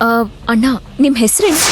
ಅಣ್ಣ ನಿಮ್ ಹೆಸರೇನು?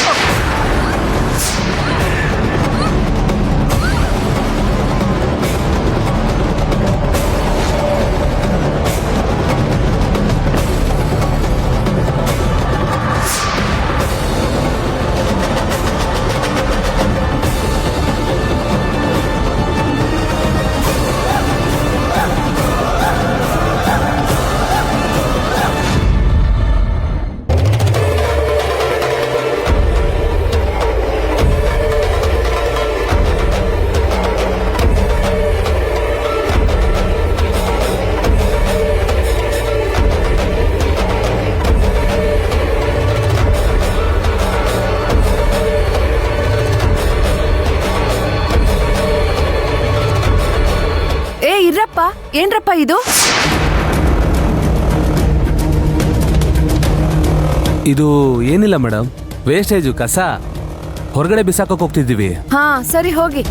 ಏನ್ರಪ್ಪ ಇದು? ಇದು ಏನಿಲ್ಲ ಮೇಡಮ್, ವೇಸ್ಟೇಜು ಕಸ ಹೊರಗಡೆ ಬಿಸಾಕಕ್ಕೆ ಹೋಗ್ತಿದ್ದೀವಿ. ಹಾ ಸರಿ ಹೋಗಿ.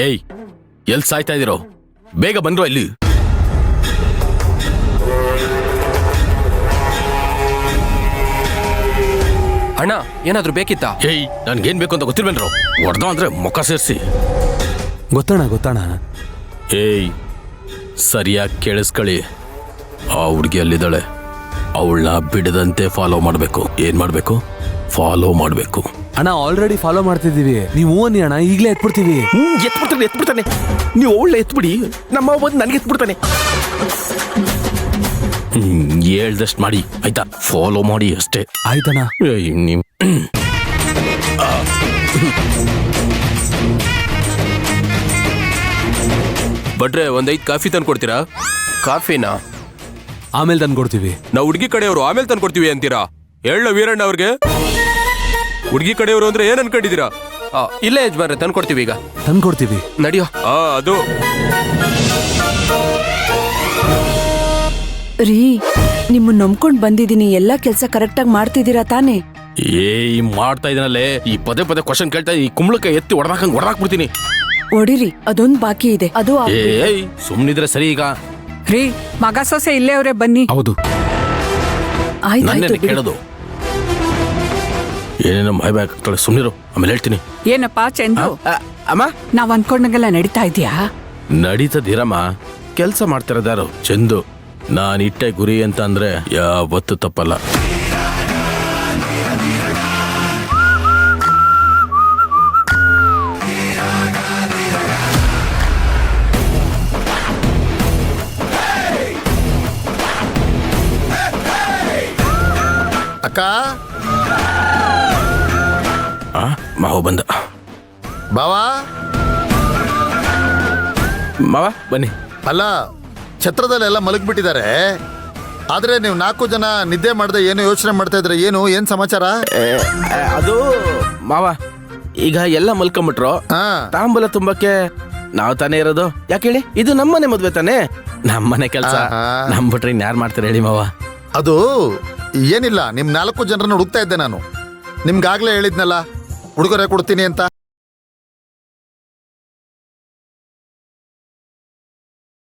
ಏಯ್, ಎಲ್ ಸಾಯ್ತಾ ಇದೀರೋ? ಬೇಗ ಬಂದ್ರು ಇಲ್ಲಿ. ಅಣ್ಣ ಏನಾದ್ರೂ ಬೇಕಿತ್ತಾ? ಏಯ್, ನನ್ಗೇನ್ ಬೇಕು ಅಂತ ಗೊತ್ತಿರ್ಬೇನ್ರು. ಹೊಡೆದ ಅಂದ್ರೆ ಮುಖ ಸೇರಿಸಿ. ಗೊತ್ತಣ. ಏಯ್, ಸರಿಯಾಗಿ ಕೇಳಿಸ್ಕೊಳ್ಳಿ. ಆ ಹುಡುಗಿ ಅಲ್ಲಿದ್ದಾಳೆ, ಅವಳನ್ನ ಬಿಡದಂತೆ ಫಾಲೋ ಮಾಡ್ಬೇಕು. ಏನ್ ಮಾಡ್ಬೇಕು? ಫಾಲೋ ಮಾಡ್ಬೇಕು. ಅಣ್ಣ ಆಲ್ರೆಡಿ ಫಾಲೋ ಮಾಡ್ತಿದ್ದೀವಿ. ನೀವು ಅನ್ನಿ ಅಣ್ಣ, ಈಗಲೇ ಎತ್ಬಿಡ್ತೀವಿ. ಎತ್ಬಿಡ್ತಾನೆ. ನೀವು ಅವಳ ಎತ್ಬಿಡಿ, ನಮ್ಮ ಬಂದು ನನಗೆ ಎತ್ಬಿಡ್ತಾನೆ. ಹೇಳ್ದಷ್ಟು ಮಾಡಿ ಆಯ್ತಾ? ಫಾಲೋ ಮಾಡಿ ಅಷ್ಟೇ. ಆಯ್ತಣ್ಣ. ನಿಮ್ ಬಟ್ರೆ ಒಂದ್ 5 ಕಾಫಿ ತಂದು ಕೊಡ್ತೀರಾ? ಕಾಫಿನಾ ಆಮೇಲೆ ತಂದು ಕೊಡ್ತೀವಿ. ನಾವು ಹುಡುಗಿ ಕಡೆಯವರು ಆಮೇಲೆ ತಂದು ಕೊಡ್ತೀವಿ ಅಂತೀರಾ? ಹೇಳ ವೀರಣ್ಣ ಅವ್ರಿಗೆ. ಹುಡುಗಿ ಕಡೆಯವರು ಅಂದ್ರೆ ಏನ್ ಅನ್ಕೊಂಡಿದೀರಾ? ಇಲ್ಲೇ ಯಜಮಾನ್ರೆ ತಂದು ಕೊಡ್ತೀವಿ. ಈಗ ತಂದು ಕೊಡ್ತೀವಿ, ನಡಿಯೋ. ಅದು ರೀ, ನಿಮ್ಮನ್ನ ನಂಬ್ಕೊಂಡ್ ಬಂದಿದೀನಿ. ಎಲ್ಲಾ ಕೆಲ್ಸ ಕರೆಕ್ಟಾಗಿ ಮಾಡ್ತಿದ್ದೀರಾ ತಾನೇ? ಏಯ್, ಮಾಡ್ತಾ ಇದನಲ್ಲೇ. ಈ ಪದೇ ಕ್ವಶನ್ ಕೇಳ್ತಾ ಈ ಕುಂಬಳಕ್ಕೆ ಎತ್ತಿ ಹೊಡೆದಾಕ್ಬಿಡ್ತೀನಿ. ಹೊಡಿರಿ, ಅದೊಂದ್ ಬಾಕಿ ಇದೆ. ಅದು ಏಯ್, ಸುಮ್ನಿದ್ರೆ ಸರಿ. ಈಗ ರೀ, ಮಗ ಸೊಸೆ ಇಲ್ಲೇ ಅವರೇ, ಬನ್ನಿ. ಹೌದು, ನನ್ನೇನೆ ಕೇಳೋದು. ಏನೇನೋ ಮಾಯಬ್ಯಾಗ್ ಆಗ್ತಾಳೆ. ಸುಮ್ನಿರು, ಆಮೇಲೆ ಹೇಳ್ತೀನಿ. ಏನಪ್ಪ ಚಂದು, ಅಮ್ಮ, ನಾವ್ ಅನ್ಕೊಂಡಂಗೆಲ್ಲ ನಡೀತಾ ಇದೆಯಾ? ನಡೀತದಿರಮ್ಮ. ಕೆಲ್ಸ ಮಾಡ್ತಿರೋದಾರು ಚಂದು. ನಾನು ಇಟ್ಟೆ ಗುರಿ ಅಂತ ಅಂದ್ರೆ ಯಾವತ್ತು ತಪ್ಪಲ್ಲ. ಅಕ್ಕ, ಮಾವ ಬಂದ. ಬಾವಾ ಮಾವ ಬನ್ನಿ. ಅಲ್ಲ, ಛತ್ರದಲ್ಲೆಲ್ಲ ಮಲಗ್ಬಿಟ್ಟಿದ್ದಾರೆ. ಆದ್ರೆ ನೀವು 4 ಜನ ನಿದ್ದೆ ಮಾಡದೆ ಏನು ಯೋಚನೆ ಮಾಡ್ತಾ ಇದ್ರೆ ಏನ್ ಸಮಾಚಾರ? ಅದು ಮಾವ, ಈಗ ಎಲ್ಲ ಮಲ್ಕೊಂಬಿಟ್ರು. ತಾಂಬೂಲ ತುಂಬಕ್ಕೆ ನಾವ್ ತಾನೇ ಇರೋದು. ಯಾಕೆ ಹೇಳಿ? ಇದು ನಮ್ಮನೆ ಮದ್ವೆ ತಾನೆ, ನಮ್ಮನೆ ಕೆಲ್ಸ. ನಮ್ ಬಿಟ್ರೆ ಇನ್ಯಾರು ಮಾಡ್ತಾರೆ ಹೇಳಿ ಮಾವ? ಅದು ಏನಿಲ್ಲ, ನಿಮ್ 4 ಜನರನ್ನ ಹುಡುಕ್ತಾ ಇದ್ದೆ ನಾನು. ನಿಮ್ಗಾಗ್ಲೇ ಹೇಳಿದ್ನಲ್ಲ ಉಡುಗೊರೆ ಕೊಡ್ತೀನಿ ಅಂತ.